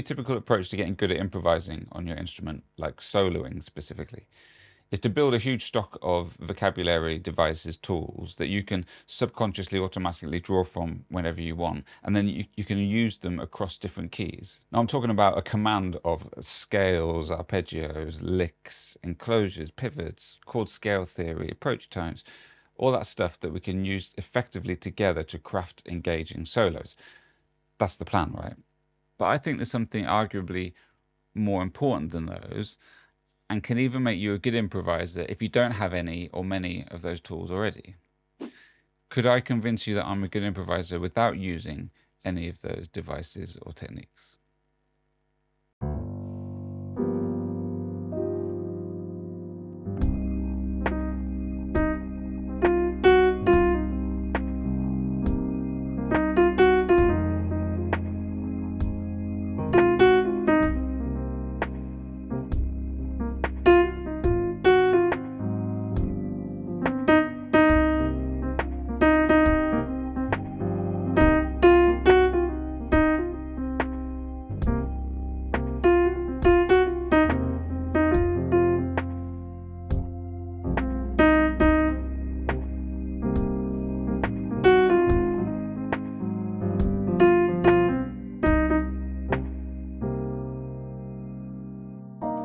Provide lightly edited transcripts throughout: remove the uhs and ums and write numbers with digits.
typical approach to getting good at improvising on your instrument, like soloing specifically, is to build a huge stock of vocabulary, devices, tools that you can subconsciously automatically draw from whenever you want, and then you can use them across different keys. Now I'm talking about a command of scales, arpeggios, licks, enclosures, pivots, chord scale theory, approach tones, all that stuff that we can use effectively together to craft engaging solos. That's the plan, right? But I think there's something arguably more important than those, and can even make you a good improviser if you don't have any or many of those tools already. Could I convince you that I'm a good improviser without using any of those devices or techniques?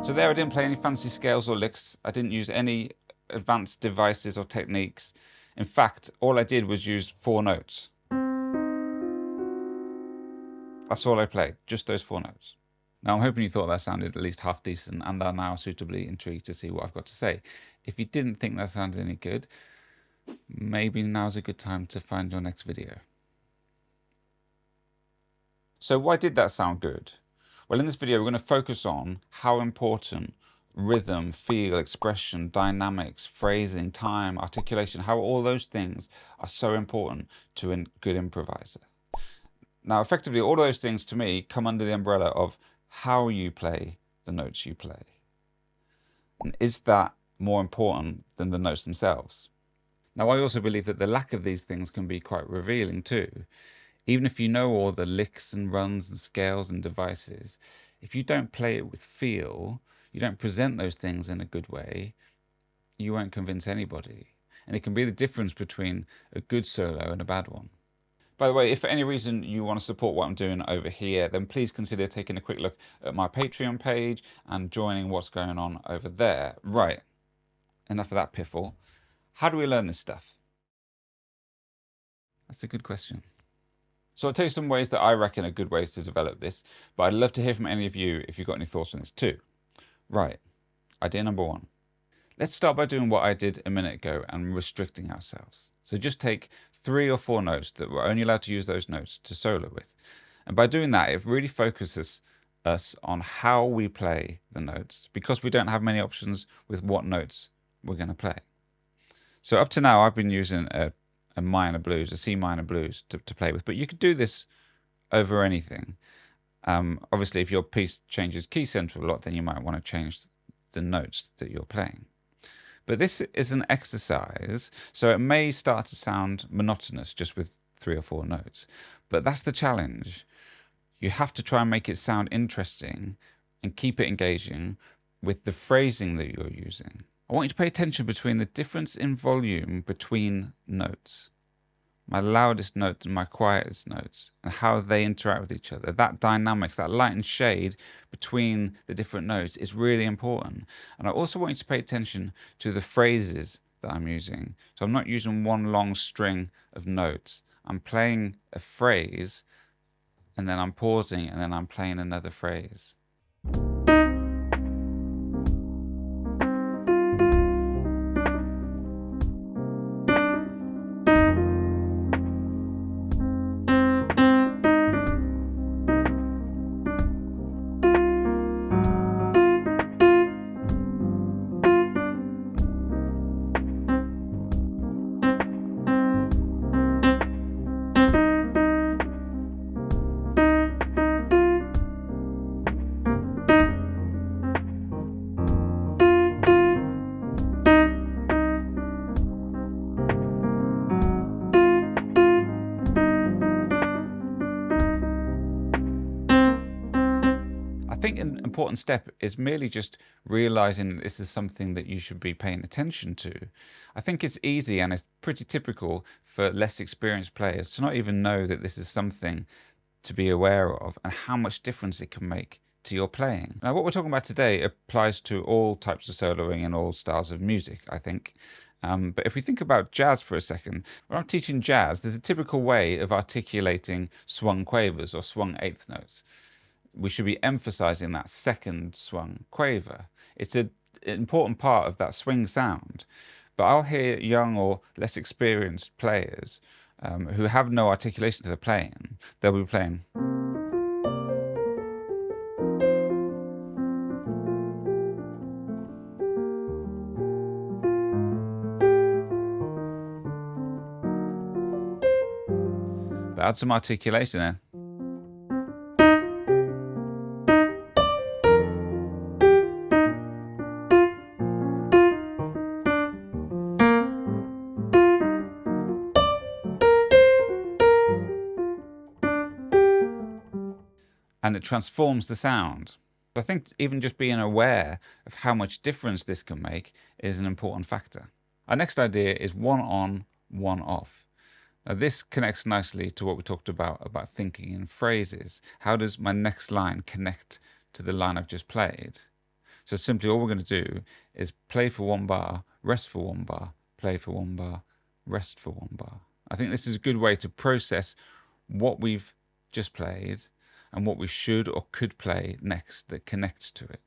So there I didn't play any fancy scales or licks. I didn't use any advanced devices or techniques. In fact, all I did was use 4 notes. That's all I played, just those 4 notes. Now I'm hoping you thought that sounded at least half decent and are now suitably intrigued to see what I've got to say. If you didn't think that sounded any good, maybe now's a good time to find your next video. So why did that sound good? Well, in this video, we're going to focus on how important rhythm, feel, expression, dynamics, phrasing, time, articulation, how all those things are so important to a good improviser. Now, effectively, all those things to me come under the umbrella of how you play the notes you play. And is that more important than the notes themselves? Now, I also believe that the lack of these things can be quite revealing too. Even if you know all the licks and runs and scales and devices, if you don't play it with feel, you don't present those things in a good way, you won't convince anybody. And it can be the difference between a good solo and a bad one. By the way, if for any reason you want to support what I'm doing over here, then please consider taking a quick look at my Patreon page and joining what's going on over there. Right, enough of that piffle. How do we learn this stuff? That's a good question. So I'll tell you some ways that I reckon are good ways to develop this, but I'd love to hear from any of you if you've got any thoughts on this too. Right, idea number 1. Let's start by doing what I did a minute ago and restricting ourselves. So just take 3 or 4 notes that we're only allowed to use those notes to solo with. And by doing that, it really focuses us on how we play the notes, because we don't have many options with what notes we're going to play. So up to now, I've been using a minor blues, a C minor blues to play with, but you could do this over anything. Obviously, if your piece changes key center a lot, then you might want to change the notes that you're playing. But this is an exercise, so it may start to sound monotonous just with 3 or 4 notes, but that's the challenge. You have to try and make it sound interesting and keep it engaging with the phrasing that you're using. I want you to pay attention between the difference in volume between notes, my loudest notes and my quietest notes, and how they interact with each other. That dynamics, that light and shade between the different notes is really important. And I also want you to pay attention to the phrases that I'm using. So I'm not using one long string of notes. I'm playing a phrase, and then I'm pausing, and then I'm playing another phrase. important step is merely just realizing that this is something that you should be paying attention to. I think it's easy and it's pretty typical for less experienced players to not even know that this is something to be aware of and how much difference it can make to your playing. Now, what we're talking about today applies to all types of soloing and all styles of music, I think. But if we think about jazz for a second, when I'm teaching jazz, there's a typical way of articulating swung quavers or swung eighth notes. We should be emphasizing that second swung quaver. It's an important part of that swing sound. But I'll hear young or less experienced players who have no articulation to their playing. They'll be playing. But add some articulation there. And it transforms the sound. I think even just being aware of how much difference this can make is an important factor. Our next idea is one on, one off. Now this connects nicely to what we talked about thinking in phrases. How does my next line connect to the line I've just played? So simply all we're going to do is play for one bar, rest for one bar, play for one bar, rest for one bar. I think this is a good way to process what we've just played and what we should or could play next that connects to it.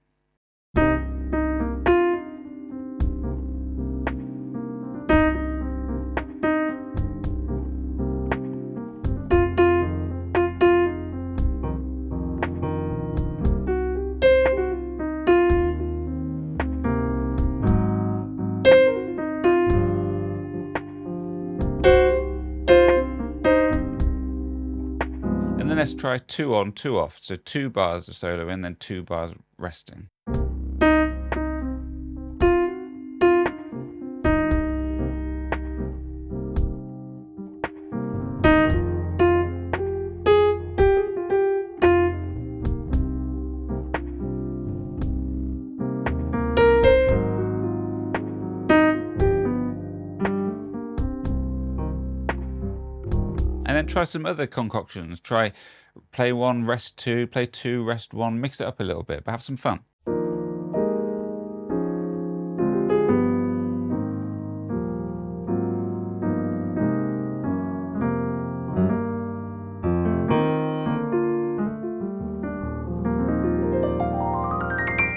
And then let's try 2 on, 2 off. So 2 bars of solo and then 2 bars resting. And then try some other concoctions. Try play 1, rest 2, play 2, rest 1, mix it up a little bit, but have some fun.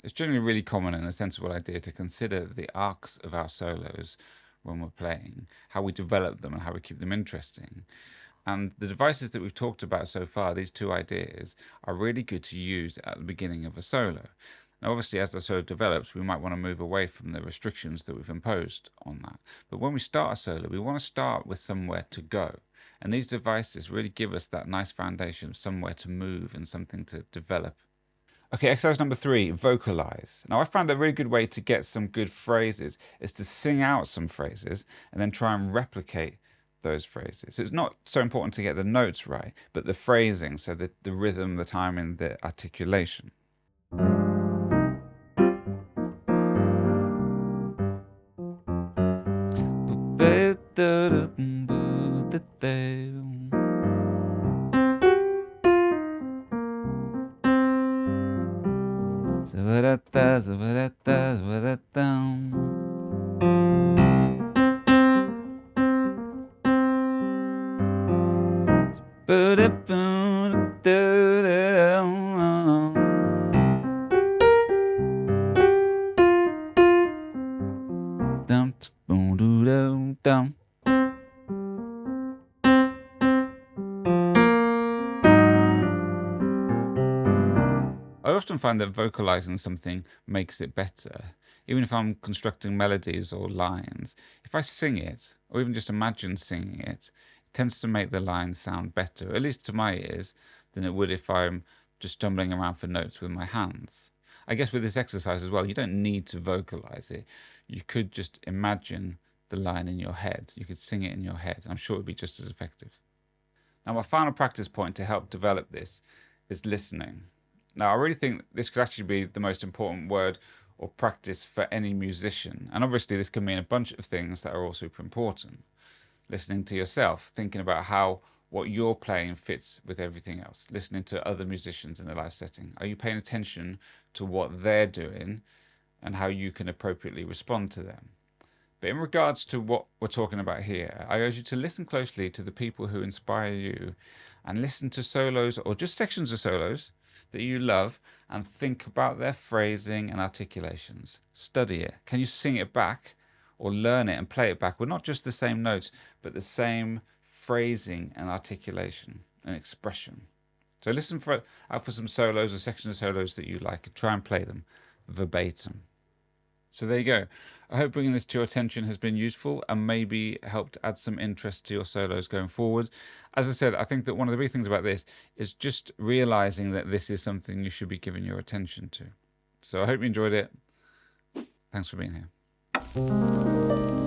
It's generally really common and a sensible idea to consider the arcs of our solos when we're playing, how we develop them and how we keep them interesting. And the devices that we've talked about so far, these 2 ideas, are really good to use at the beginning of a solo. Now, obviously, as the solo develops, we might want to move away from the restrictions that we've imposed on that. But when we start a solo, we want to start with somewhere to go. And these devices really give us that nice foundation of somewhere to move and something to develop. Okay, exercise number 3, vocalize. Now, I found a really good way to get some good phrases is to sing out some phrases and then try and replicate those phrases. So it's not so important to get the notes right, but the phrasing, so the rhythm, the timing, the articulation. I often find that vocalizing something makes it better. Even if I'm constructing melodies or lines, if I sing it, or even just imagine singing it, it tends to make the lines sound better, at least to my ears, than it would if I'm just stumbling around for notes with my hands. I guess with this exercise as well, you don't need to vocalize it. You could just imagine the line in your head. You could sing it in your head. I'm sure it would be just as effective. Now, my final practice point to help develop this is listening. Now, I really think this could actually be the most important word or practice for any musician. And obviously, this can mean a bunch of things that are all super important. Listening to yourself, thinking about how what you're playing fits with everything else, listening to other musicians in a live setting. Are you paying attention to what they're doing and how you can appropriately respond to them? But in regards to what we're talking about here, I urge you to listen closely to the people who inspire you and listen to solos or just sections of solos that you love and think about their phrasing and articulations. Study it. Can you sing it back or learn it and play it back? Well, not just the same notes, but the same phrasing and articulation and expression. So listen out for some solos or sections of solos that you like and try and play them verbatim. So there you go. I hope bringing this to your attention has been useful and maybe helped add some interest to your solos going forward. As I said, I think that one of the big things about this is just realizing that this is something you should be giving your attention to. So I hope you enjoyed it. Thanks for being here.